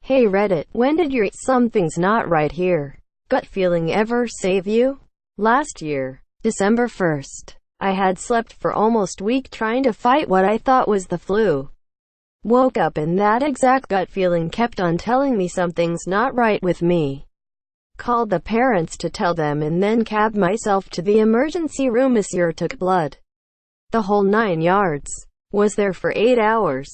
Hey Reddit, when did your "something's not right here" gut feeling ever save you? Last year, December 1st, I had slept for almost a week trying to fight what I thought was the flu. Woke up and that exact gut feeling kept on telling me something's not right with me. Called the parents to tell them and then cabbed myself to the emergency room. Monsieur took blood. The whole 9 yards. Was there for 8 hours.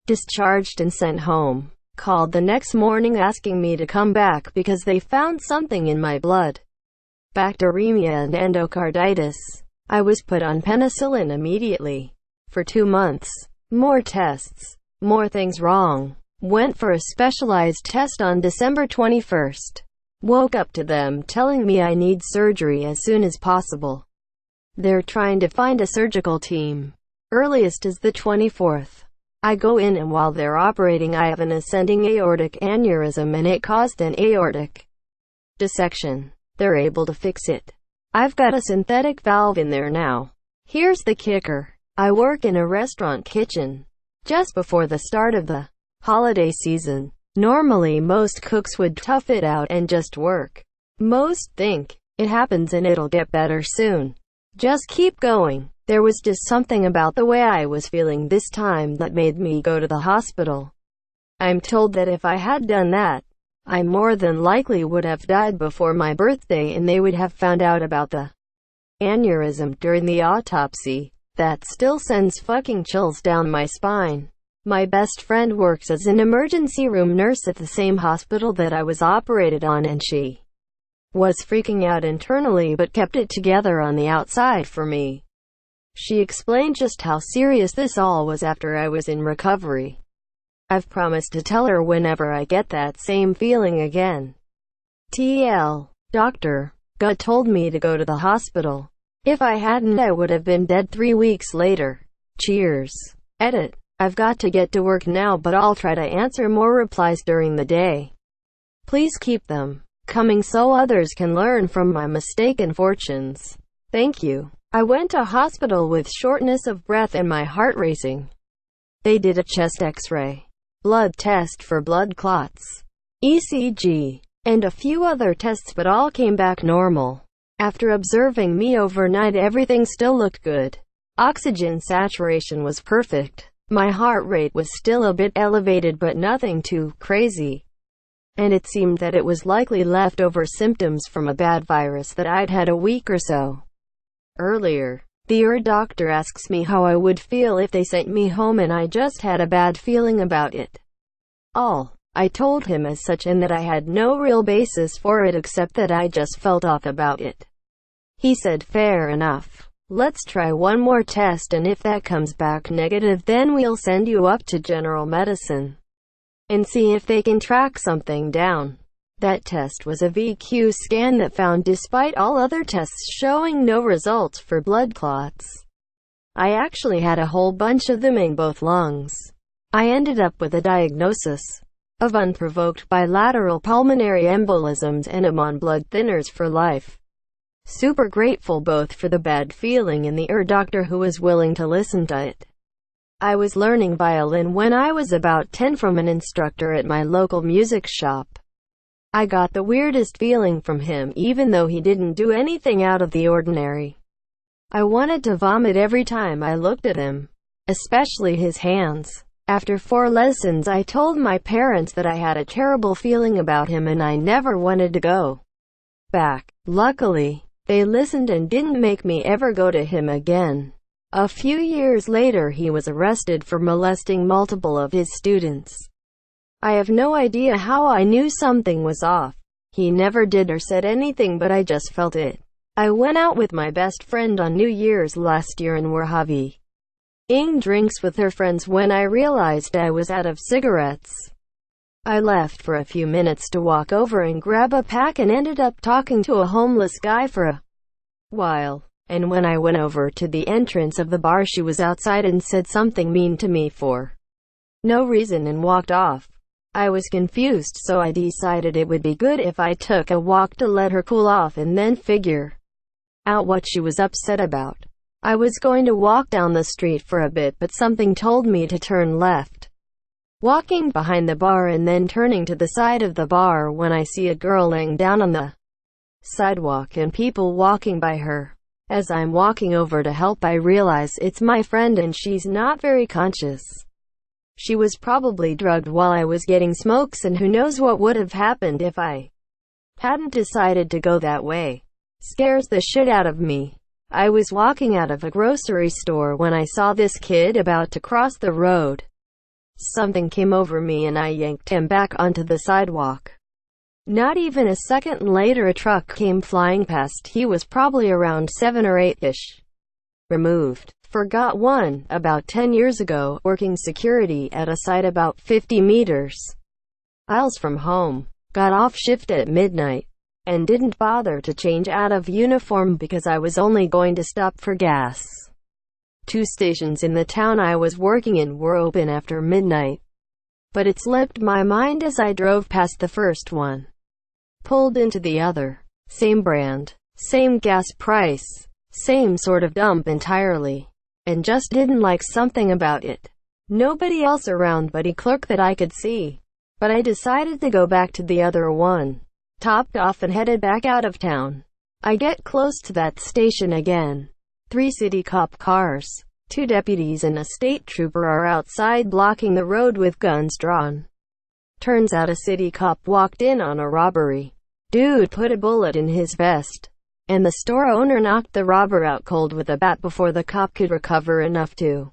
Discharged and sent home. Called the next morning asking me to come back because they found something in my blood. Bacteremia and endocarditis. I was put on penicillin immediately. For 2 months. More tests. More things wrong. Went for a specialized test on December 21st. Woke up to them telling me I need surgery as soon as possible. They're trying to find a surgical team. Earliest is the 24th. I go in and while they're operating I have an ascending aortic aneurysm and it caused an aortic dissection. They're able to fix it. I've got a synthetic valve in there now. Here's the kicker. I work in a restaurant kitchen. Just before the start of the holiday season. Normally most cooks would tough it out and just work. Most think, it happens and it'll get better soon. Just keep going. There was just something about the way I was feeling this time that made me go to the hospital. I'm told that if I had done that, I more than likely would have died before my birthday and they would have found out about the aneurysm during the autopsy. That still sends fucking chills down my spine. My best friend works as an emergency room nurse at the same hospital that I was operated on and she was freaking out internally but kept it together on the outside for me. She explained just how serious this all was after I was in recovery. I've promised to tell her whenever I get that same feeling again. TL. Doctor. Gut told me to go to the hospital. If I hadn't I would have been dead 3 weeks later. Cheers. Edit. I've got to get to work now but I'll try to answer more replies during the day. Please keep them coming so others can learn from my mistaken fortunes. Thank you. I went to hospital with shortness of breath and my heart racing. They did a chest x-ray, blood test for blood clots, ECG, and a few other tests but all came back normal. After observing me overnight everything still looked good. Oxygen saturation was perfect. My heart rate was still a bit elevated but nothing too crazy. And it seemed that it was likely leftover symptoms from a bad virus that I'd had a week or so earlier. The doctor asks me how I would feel if they sent me home and I just had a bad feeling about it. I told him as such and that I had no real basis for it except that I just felt off about it. He said fair enough. Let's try one more test and if that comes back negative then we'll send you up to general medicine and see if they can track something down. That test was a VQ scan that found despite all other tests showing no results for blood clots. I actually had a whole bunch of them in both lungs. I ended up with a diagnosis of unprovoked bilateral pulmonary embolisms and I'm on blood thinners for life. Super grateful both for the bad feeling and the doctor who was willing to listen to it. I was learning violin when I was about 10 from an instructor at my local music shop. I got the weirdest feeling from him even though he didn't do anything out of the ordinary. I wanted to vomit every time I looked at him, especially his hands. After 4 lessons I told my parents that I had a terrible feeling about him and I never wanted to go back. Luckily, they listened and didn't make me ever go to him again. A few years later he was arrested for molesting multiple of his students. I have no idea how I knew something was off. He never did or said anything but I just felt it. I went out with my best friend on New Year's last year and were having drinks with her friends when I realized I was out of cigarettes. I left for a few minutes to walk over and grab a pack and ended up talking to a homeless guy for a while. And when I went over to the entrance of the bar she was outside and said something mean to me for no reason and walked off. I was confused so I decided it would be good if I took a walk to let her cool off and then figure out what she was upset about. I was going to walk down the street for a bit but something told me to turn left. walking behind the bar and then turning to the side of the bar when I see a girl laying down on the sidewalk and people walking by her. As I'm walking over to help, I realize it's my friend and she's not very conscious. She was probably drugged while I was getting smokes, and who knows what would have happened if I hadn't decided to go that way. Scares the shit out of me. I was walking out of a grocery store when I saw this kid about to cross the road. Something came over me and I yanked him back onto the sidewalk. Not even a second later, a truck came flying past. He was probably around 7 or 8-ish. Removed. Forgot one, about 10 years ago, working security at a site about 50 miles from home. Got off shift at midnight, and didn't bother to change out of uniform because I was only going to stop for gas. 2 stations in the town I was working in were open after midnight, but it slipped my mind as I drove past the first one. Pulled into the other. Same brand, same gas price, same sort of dump entirely. And just didn't like something about it. Nobody else around but a clerk that I could see. But I decided to go back to the other one. Topped off and headed back out of town. I get close to that station again. 3 city cop cars. 2 deputies and a state trooper are outside blocking the road with guns drawn. Turns out a city cop walked in on a robbery. Dude put a bullet in his vest, and the store owner knocked the robber out cold with a bat before the cop could recover enough to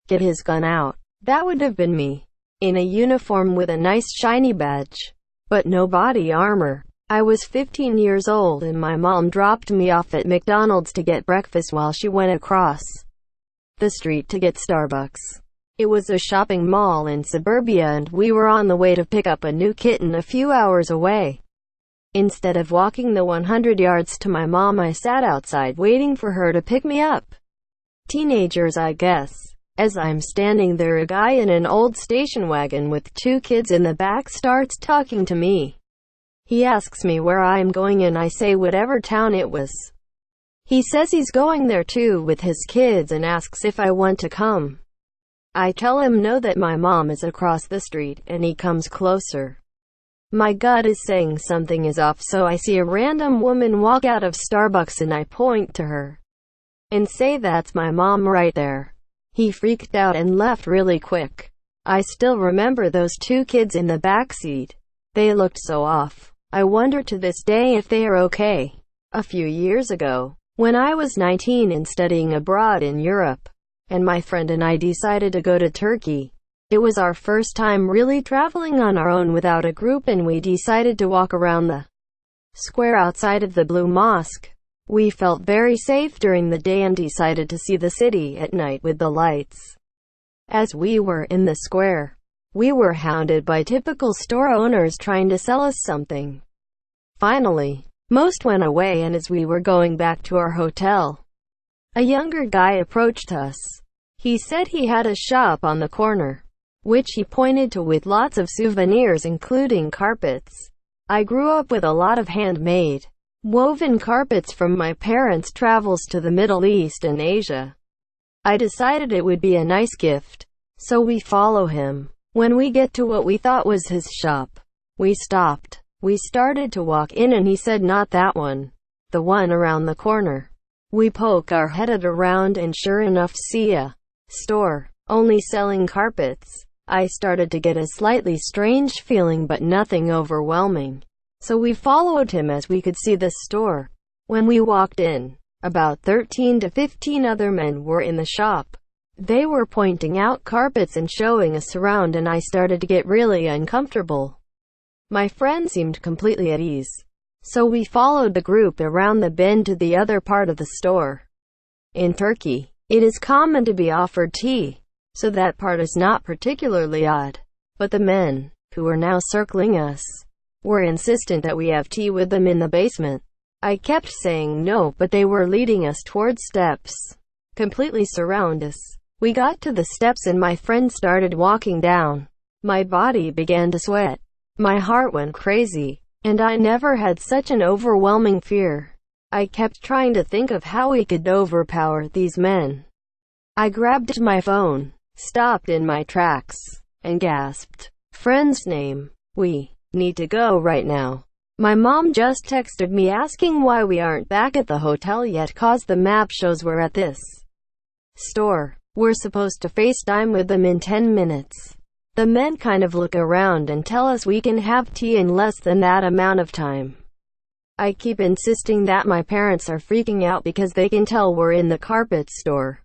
get his gun out. That would have been me, in a uniform with a nice shiny badge, but no body armor. I was 15 years old and my mom dropped me off at McDonald's to get breakfast while she went across the street to get Starbucks. It was a shopping mall in suburbia and we were on the way to pick up a new kitten a few hours away. Instead of walking the 100 yards to my mom, I sat outside waiting for her to pick me up. Teenagers, I guess. As I'm standing there, a guy in an old station wagon with 2 kids in the back starts talking to me. He asks me where I'm going and I say whatever town it was. He says he's going there too with his kids and asks if I want to come. I tell him no, that my mom is across the street, and he comes closer. My gut is saying something is off, so I see a random woman walk out of Starbucks and I point to her and say that's my mom right there. He freaked out and left really quick. I still remember those 2 kids in the back seat. They looked so off. I wonder to this day if they are okay. A few years ago, when I was 19 and studying abroad in Europe, and my friend and I decided to go to Turkey. It was our first time really traveling on our own without a group, and we decided to walk around the square outside of the Blue Mosque. We felt very safe during the day and decided to see the city at night with the lights. As we were in the square, we were hounded by typical store owners trying to sell us something. Finally, most went away, and as we were going back to our hotel, a younger guy approached us. He said he had a shop on the corner, which he pointed to, with lots of souvenirs including carpets. I grew up with a lot of handmade, woven carpets from my parents' travels to the Middle East and Asia. I decided it would be a nice gift, so we follow him. When we get to what we thought was his shop, we stopped. We started to walk in and he said, "Not that one. The one around the corner." We poke our head around and sure enough see a store, only selling carpets. I started to get a slightly strange feeling, but nothing overwhelming. So we followed him as we could see the store. When we walked in, about 13 to 15 other men were in the shop. They were pointing out carpets and showing us around, and I started to get really uncomfortable. My friend seemed completely at ease. So we followed the group around the bend to the other part of the store. In Turkey, it is common to be offered tea, so that part is not particularly odd. But the men, who were now circling us, were insistent that we have tea with them in the basement. I kept saying no, but they were leading us towards steps, completely surround us. We got to the steps and my friend started walking down. My body began to sweat. My heart went crazy. And I never had such an overwhelming fear. I kept trying to think of how we could overpower these men. I grabbed my phone, stopped in my tracks, and gasped. Friend's name. We need to go right now. My mom just texted me asking why we aren't back at the hotel yet, cause the map shows we're at this store. We're supposed to FaceTime with them in 10 minutes. The men kind of look around and tell us we can have tea in less than that amount of time. I keep insisting that my parents are freaking out because they can tell we're in the carpet store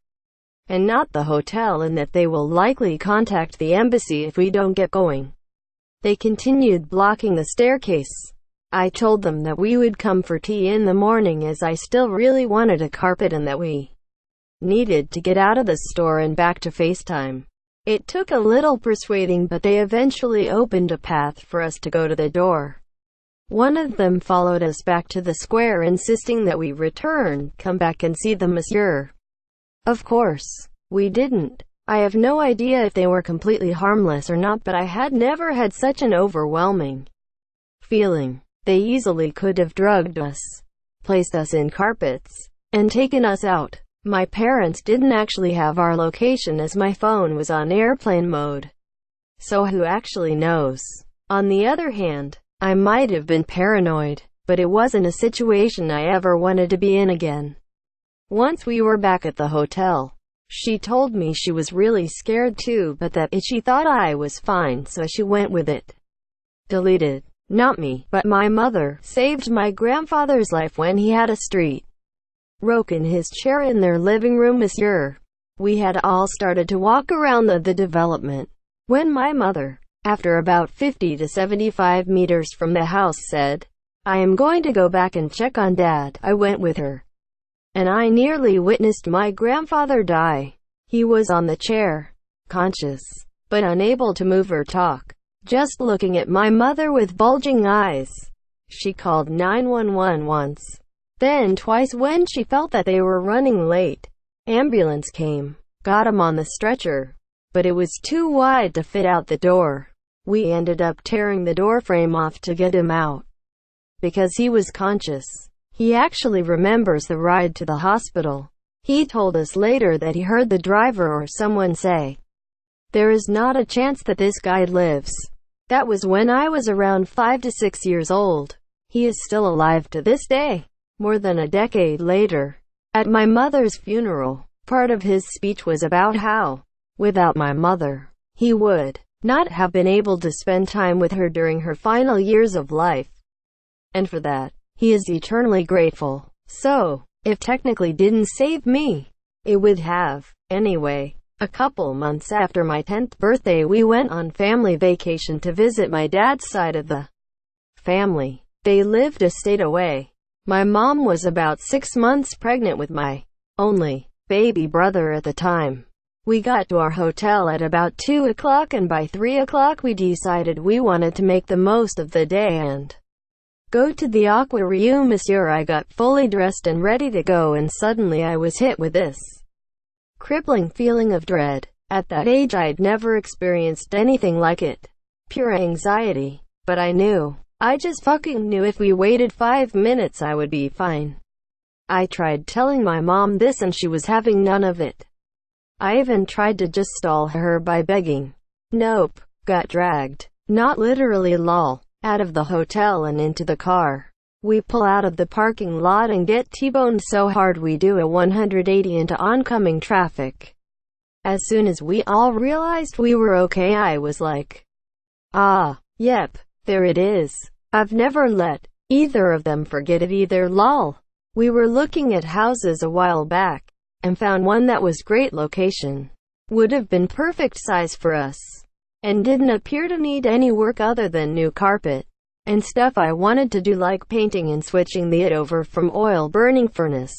and not the hotel, and that they will likely contact the embassy if we don't get going. They continued blocking the staircase. I told them that we would come for tea in the morning, as I still really wanted a carpet and that we needed to get out of the store and back to FaceTime. It took a little persuading, but they eventually opened a path for us to go to the door. One of them followed us back to the square, insisting that we return, come back and see the monsieur. Of course, we didn't. I have no idea if they were completely harmless or not, but I had never had such an overwhelming feeling. They easily could have drugged us, placed us in carpets, and taken us out. My parents didn't actually have our location, as my phone was on airplane mode. So who actually knows? On the other hand, I might have been paranoid, but it wasn't a situation I ever wanted to be in again. Once we were back at the hotel, she told me she was really scared too, but that she thought I was fine, so she went with it. Deleted. Not me, but my mother, saved my grandfather's life when he had a street roke in his chair in their living room, monsieur. We had all started to walk around the development, when my mother, after about 50 to 75 meters from the house, said, "I am going to go back and check on Dad." I went with her, and I nearly witnessed my grandfather die. He was on the chair, conscious, but unable to move or talk, just looking at my mother with bulging eyes. She called 911 once, then twice when she felt that they were running late. Ambulance came, got him on the stretcher, but it was too wide to fit out the door. We ended up tearing the door frame off to get him out, because he was conscious. He actually remembers the ride to the hospital. He told us later that he heard the driver or someone say, "There is not a chance that this guy lives." That was when I was around 5 to 6 years old. He is still alive to this day, more than a decade later. At my mother's funeral, part of his speech was about how, without my mother, he would not have been able to spend time with her during her final years of life. And for that, he is eternally grateful. So, if technically didn't save me, it would have. Anyway, a couple months after my 10th birthday, we went on family vacation to visit my dad's side of the family. They lived a state away. My mom was about 6 months pregnant with my only baby brother at the time. We got to our hotel at about 2 o'clock, and by 3 o'clock we decided we wanted to make the most of the day and go to the aquarium, monsieur. I got fully dressed and ready to go, and suddenly I was hit with this crippling feeling of dread. At that age I'd never experienced anything like it. Pure anxiety. But I knew. I just fucking knew if we waited 5 minutes I would be fine. I tried telling my mom this and she was having none of it. I even tried to just stall her by begging. Nope. Got dragged. Not literally lol. Out of the hotel and into the car. We pull out of the parking lot and get T-boned so hard we do a 180 into oncoming traffic. As soon as we all realized we were okay, I was like, "Ah, yep, there it is." I've never let either of them forget it either, lol. We were looking at houses a while back, and found one that was great location. Would have been perfect size for us, and didn't appear to need any work other than new carpet and stuff I wanted to do, like painting and switching it over from oil burning furnace.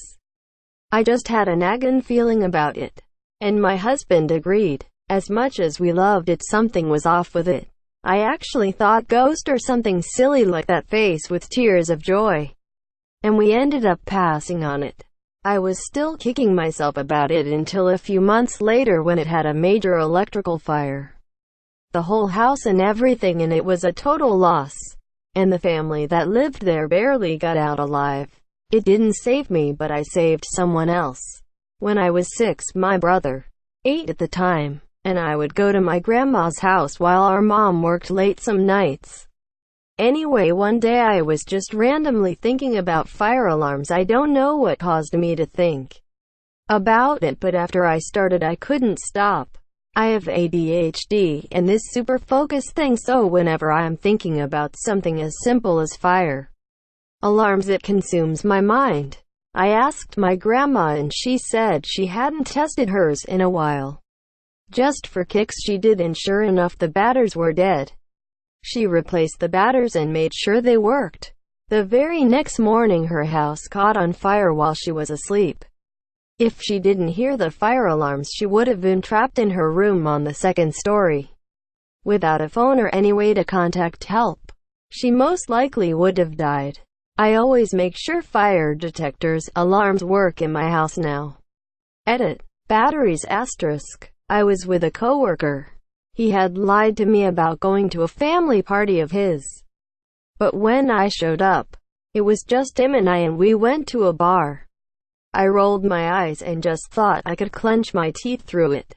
I just had a nagging feeling about it, and my husband agreed. As much as we loved it, something was off with it. I actually thought ghost or something silly like that, face with tears of joy, and we ended up passing on it. I was still kicking myself about it until a few months later, when it had a major electrical fire. The whole house and everything in it was a total loss, and the family that lived there barely got out alive. It didn't save me, but I saved someone else. When I was 6, my brother, 8 at the time, and I would go to my grandma's house while our mom worked late some nights. Anyway, one day I was just randomly thinking about fire alarms. I don't know what caused me to think about it, but after I started I couldn't stop. I have ADHD and this super focus thing, so whenever I'm thinking about something as simple as fire alarms, it consumes my mind. I asked my grandma and she said she hadn't tested hers in a while. Just for kicks she did, and sure enough the batteries were dead. She replaced the batteries and made sure they worked. The very next morning her house caught on fire while she was asleep. If she didn't hear the fire alarms, she would have been trapped in her room on the second story. Without a phone or any way to contact help, she most likely would have died. I always make sure fire detectors, alarms work in my house now. Edit. Batteries *. I was with a coworker. He had lied to me about going to a family party of his. But when I showed up, it was just him and we went to a bar. I rolled my eyes and just thought I could clench my teeth through it.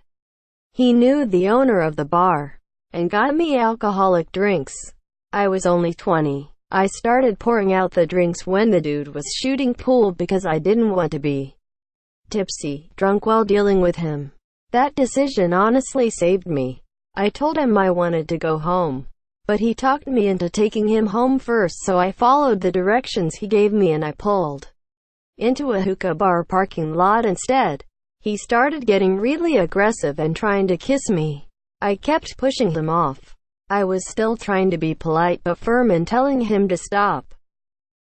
He knew the owner of the bar, and got me alcoholic drinks. I was only 20. I started pouring out the drinks when the dude was shooting pool because I didn't want to be tipsy, drunk while dealing with him. That decision honestly saved me. I told him I wanted to go home, but he talked me into taking him home first, so I followed the directions he gave me and I pulled into a hookah bar parking lot instead. He started getting really aggressive and trying to kiss me. I kept pushing him off. I was still trying to be polite but firm and telling him to stop.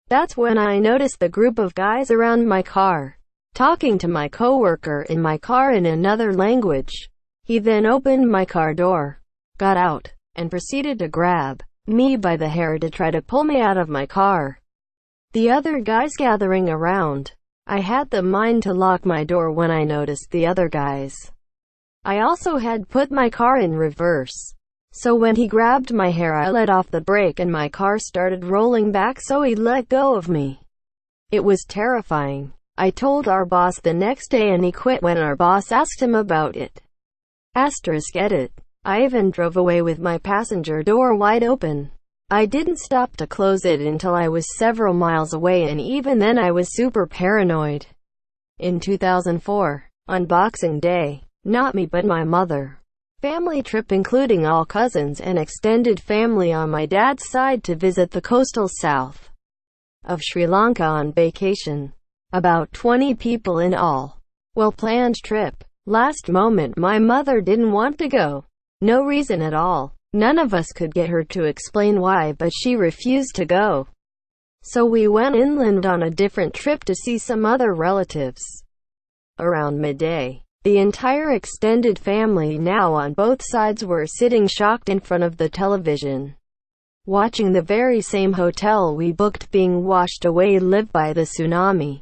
That's when I noticed the group of guys around my car, talking to my coworker in my car in another language. He then opened my car door, got out, and proceeded to grab me by the hair to try to pull me out of my car. The other guys gathering around. I had the mind to lock my door when I noticed the other guys. I also had put my car in reverse. So when he grabbed my hair, I let off the brake and my car started rolling back, so he let go of me. It was terrifying. I told our boss the next day and he quit when our boss asked him about it. Edit. I even drove away with my passenger door wide open. I didn't stop to close it until I was several miles away, and even then I was super paranoid. In 2004, on Boxing Day, not me but my mother, family trip including all cousins and extended family on my dad's side to visit the coastal south of Sri Lanka on vacation. About 20 people in all. Well-planned trip. Last moment my mother didn't want to go. No reason at all. None of us could get her to explain why, but she refused to go. So we went inland on a different trip to see some other relatives. Around midday, the entire extended family, now on both sides, were sitting shocked in front of the television, watching the very same hotel we booked being washed away live by the tsunami.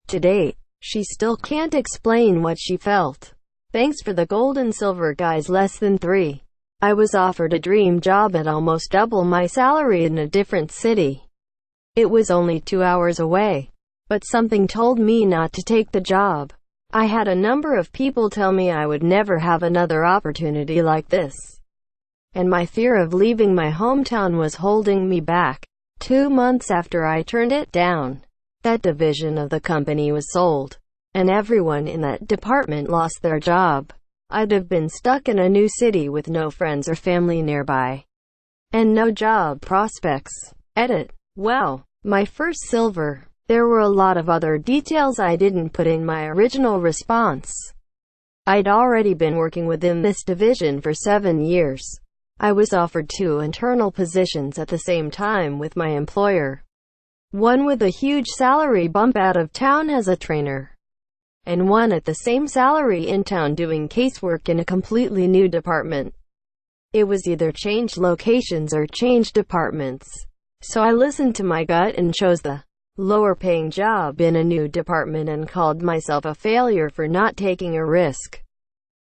To date, she still can't explain what she felt. Thanks for the gold and silver, guys. Less than 3. I was offered a dream job at almost double my salary in a different city. It was only 2 hours away, but something told me not to take the job. I had a number of people tell me I would never have another opportunity like this, and my fear of leaving my hometown was holding me back. 2 months after I turned it down, that division of the company was sold, and everyone in that department lost their job. I'd have been stuck in a new city with no friends or family nearby, and no job prospects. Edit. Wow. My first silver. There were a lot of other details I didn't put in my original response. I'd already been working within this division for 7 years. I was offered 2 internal positions at the same time with my employer. One with a huge salary bump out of town as a trainer, and one at the same salary in town doing casework in a completely new department. It was either change locations or change departments. So I listened to my gut and chose the lower paying job in a new department and called myself a failure for not taking a risk.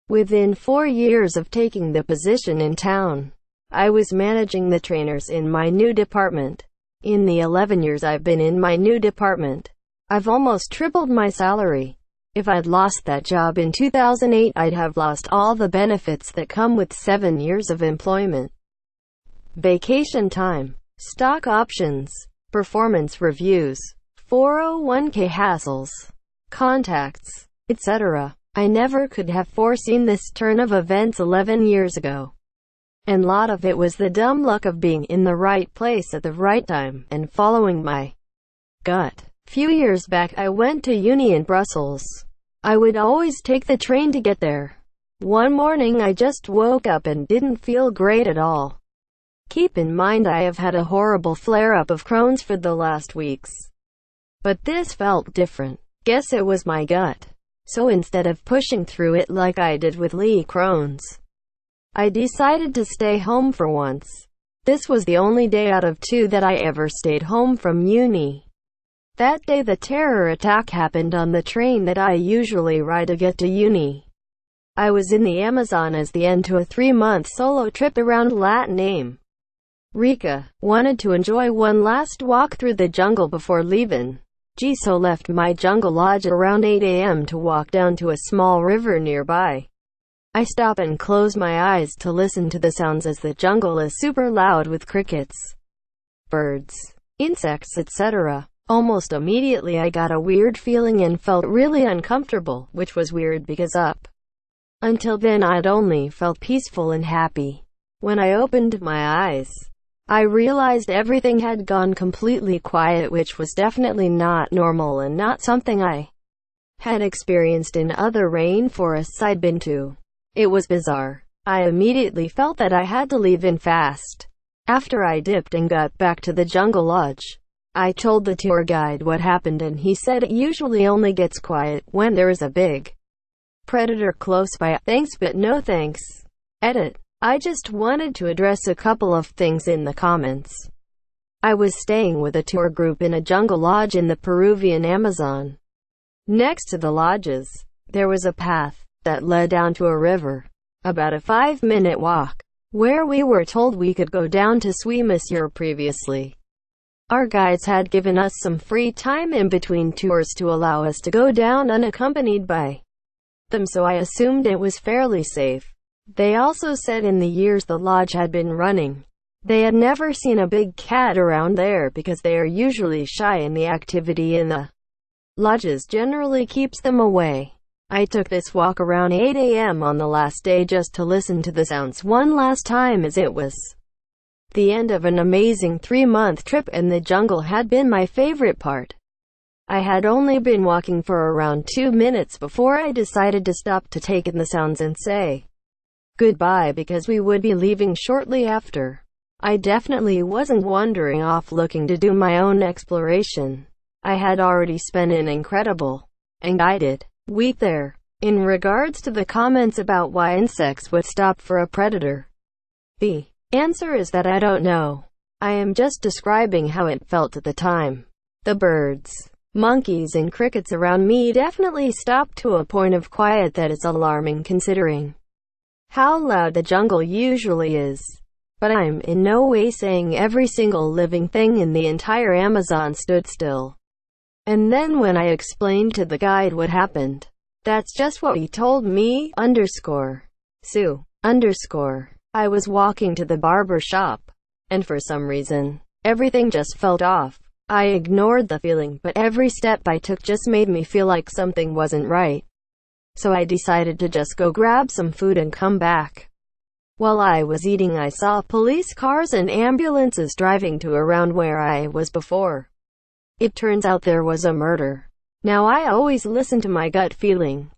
Within 4 years of taking the position in town, I was managing the trainers in my new department. In the 11 years I've been in my new department, I've almost tripled my salary. If I'd lost that job in 2008, I'd have lost all the benefits that come with 7 years of employment. Vacation time, stock options, performance reviews, 401k hassles, contacts, etc. I never could have foreseen this turn of events 11 years ago. And a lot of it was the dumb luck of being in the right place at the right time and following my gut. Few years back I went to uni in Brussels. I would always take the train to get there. One morning I just woke up and didn't feel great at all. Keep in mind I have had a horrible flare-up of Crohn's for the last weeks. But this felt different. Guess it was my gut. So instead of pushing through it like I did with Lee Crohn's, I decided to stay home for once. This was the only day out of 2 that I ever stayed home from uni. That day the terror attack happened on the train that I usually ride to get to uni. I was in the Amazon as the end to a 3-month solo trip around Latin America. Wanted to enjoy one last walk through the jungle before leaving. So left my jungle lodge around 8 a.m. to walk down to a small river nearby. I stop and close my eyes to listen to the sounds as the jungle is super loud with crickets, birds, insects, etc. Almost immediately I got a weird feeling and felt really uncomfortable, which was weird because up until then I'd only felt peaceful and happy. When I opened my eyes, I realized everything had gone completely quiet, which was definitely not normal and not something I had experienced in other rainforests I'd been to. It was bizarre. I immediately felt that I had to leave in fast. After I dipped and got back to the jungle lodge, I told the tour guide what happened and he said it usually only gets quiet when there is a big predator close by. Thanks but no thanks. Edit. I just wanted to address a couple of things in the comments. I was staying with a tour group in a jungle lodge in the Peruvian Amazon. Next to the lodges, there was a path that led down to a river, about a 5-minute walk, where we were told we could go down to Suimusur previously. Our guides had given us some free time in between tours to allow us to go down unaccompanied by them, so I assumed it was fairly safe. They also said in the years the lodge had been running, they had never seen a big cat around there because they are usually shy and the activity in the lodges generally keeps them away. I took this walk around 8 a.m. on the last day just to listen to the sounds one last time, as it was the end of an amazing 3-month trip and the jungle had been my favorite part. I had only been walking for around 2 minutes before I decided to stop to take in the sounds and say goodbye because we would be leaving shortly after. I definitely wasn't wandering off looking to do my own exploration. I had already spent an incredible and guided week there. In regards to the comments about why insects would stop for a predator, the answer is that I don't know. I am just describing how it felt at the time. The birds, monkeys and crickets around me definitely stopped to a point of quiet that is alarming considering how loud the jungle usually is. But I'm in no way saying every single living thing in the entire Amazon stood still. And then when I explained to the guide what happened, that's just what he told me, Sue. I was walking to the barber shop, and for some reason, everything just felt off. I ignored the feeling, but every step I took just made me feel like something wasn't right. So I decided to just go grab some food and come back. While I was eating, I saw police cars and ambulances driving to around where I was before. It turns out there was a murder. Now I always listen to my gut feeling,